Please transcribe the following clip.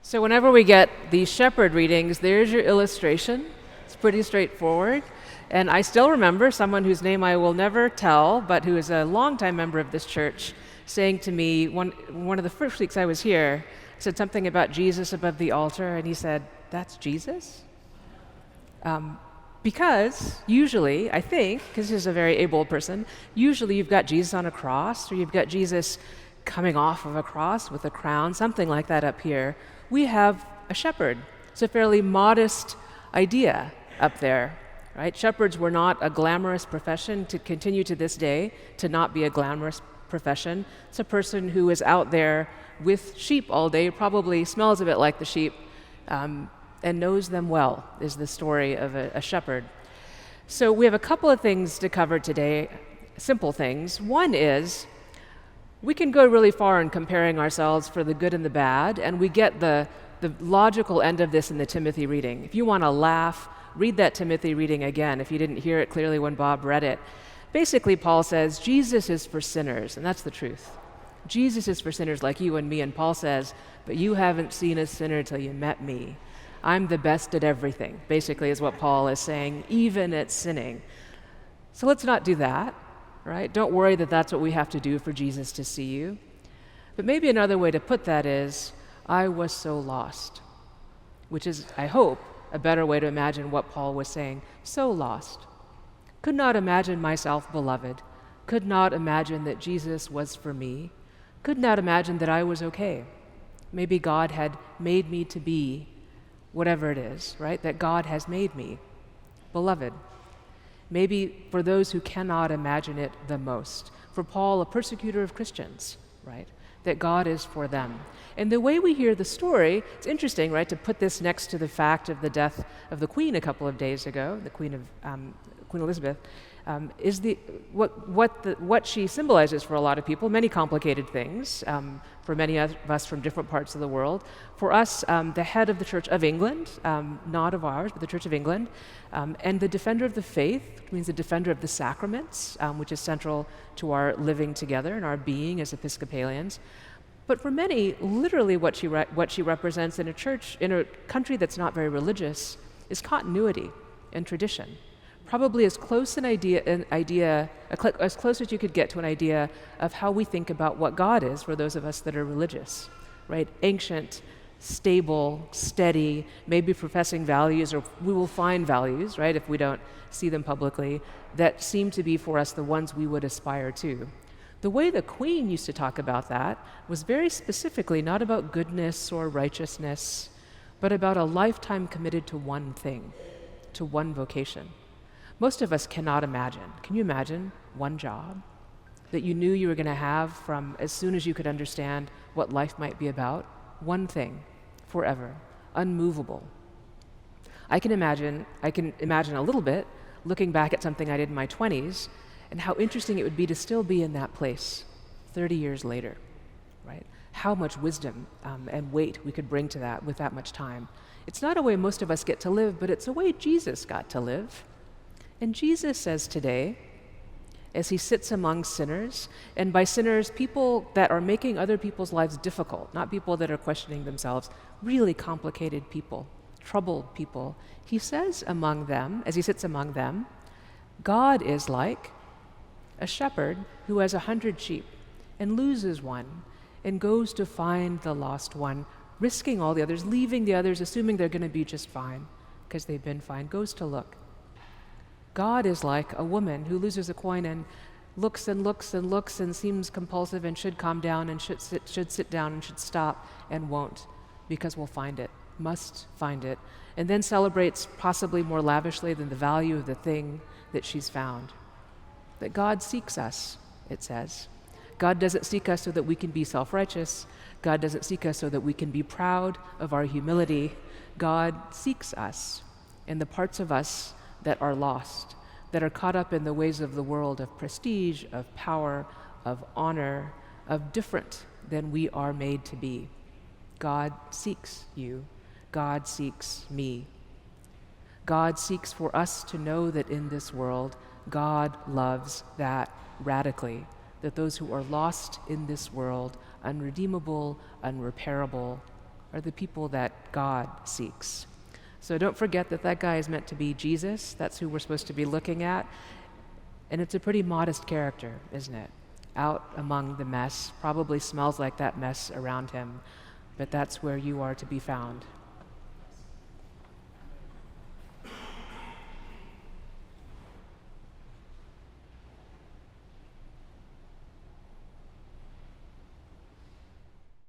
So whenever we get these shepherd readings, there's your illustration. It's pretty straightforward. And I still remember someone whose name I will never tell, but who is a longtime member of this church, saying to me, one of the first weeks I was here, said something about Jesus above the altar, and he said, "That's Jesus?" Because usually, I think, because he's a very able person, usually you've got Jesus on a cross, or you've got Jesus coming off of a cross with a crown, something like that up here. We have a shepherd. It's a fairly modest idea up there, right? Shepherds were not a glamorous profession, to continue to this day to not be a glamorous profession. It's a person who is out there with sheep all day, probably smells a bit like the sheep, and knows them well, is the story of a shepherd. So we have a couple of things to cover today, simple things. One is, we can go really far in comparing ourselves for the good and the bad, and we get the logical end of this in the Timothy reading. If you want to laugh, read that Timothy reading again if you didn't hear it clearly when Bob read it. Basically, Paul says, Jesus is for sinners, and that's the truth. Jesus is for sinners like you and me, and Paul says, but you haven't seen a sinner till you met me. I'm the best at everything, basically is what Paul is saying, even at sinning. So let's not do that. Right? Don't worry that that's what we have to do for Jesus to see you. But maybe another way to put that is, I was so lost, which is, I hope, a better way to imagine what Paul was saying. So lost. Could not imagine myself beloved. Could not imagine that Jesus was for me. Could not imagine that I was okay. Maybe God had made me to be whatever it is, right? That God has made me beloved. Maybe for those who cannot imagine it the most. For Paul, a persecutor of Christians, right? That God is for them. And the way we hear the story, it's interesting, right, to put this next to the fact of the death of the Queen a couple of days ago, the Queen Elizabeth, is what she symbolizes for a lot of people, many complicated things, for many of us from different parts of the world. For us, the head of the Church of England, not of ours, but the Church of England, and the defender of the faith, which means the defender of the sacraments, which is central to our living together and our being as Episcopalians. But for many, literally what she represents in a church, in a country that's not very religious, is continuity and tradition. Probably as close as close as you could get to an idea of how we think about what God is for those of us that are religious, right? Ancient, stable, steady, maybe professing values, or we will find values, right, if we don't see them publicly, that seem to be for us the ones we would aspire to. The way the Queen used to talk about that was very specifically not about goodness or righteousness, but about a lifetime committed to one thing, to one vocation. Most of us cannot imagine. Can you imagine one job that you knew you were going to have from as soon as you could understand what life might be about? One thing, forever, unmovable. I can imagine a little bit looking back at something I did in my 20s and how interesting it would be to still be in that place 30 years later, right? How much wisdom and weight we could bring to that with that much time. It's not a way most of us get to live, but it's a way Jesus got to live. And Jesus says today, as he sits among sinners, and by sinners, people that are making other people's lives difficult, not people that are questioning themselves, really complicated people, troubled people, he says among them, as he sits among them, God is like a shepherd who has 100 sheep and loses one and goes to find the lost one, risking all the others, leaving the others, assuming they're going to be just fine because they've been fine, goes to look. God is like a woman who loses a coin and looks and looks and looks and seems compulsive and should calm down and should sit down and should stop and won't, because we'll find it, must find it, and then celebrates possibly more lavishly than the value of the thing that she's found. That God seeks us, it says. God doesn't seek us so that we can be self-righteous. God doesn't seek us so that we can be proud of our humility. God seeks us in the parts of us that are lost, that are caught up in the ways of the world of prestige, of power, of honor, of different than we are made to be. God seeks you. God seeks me. God seeks for us to know that in this world, God loves that radically, that those who are lost in this world, unredeemable, unrepairable, are the people that God seeks. So don't forget that that guy is meant to be Jesus. That's who we're supposed to be looking at. And it's a pretty modest character, isn't it? Out among the mess, probably smells like that mess around him, but that's where you are to be found.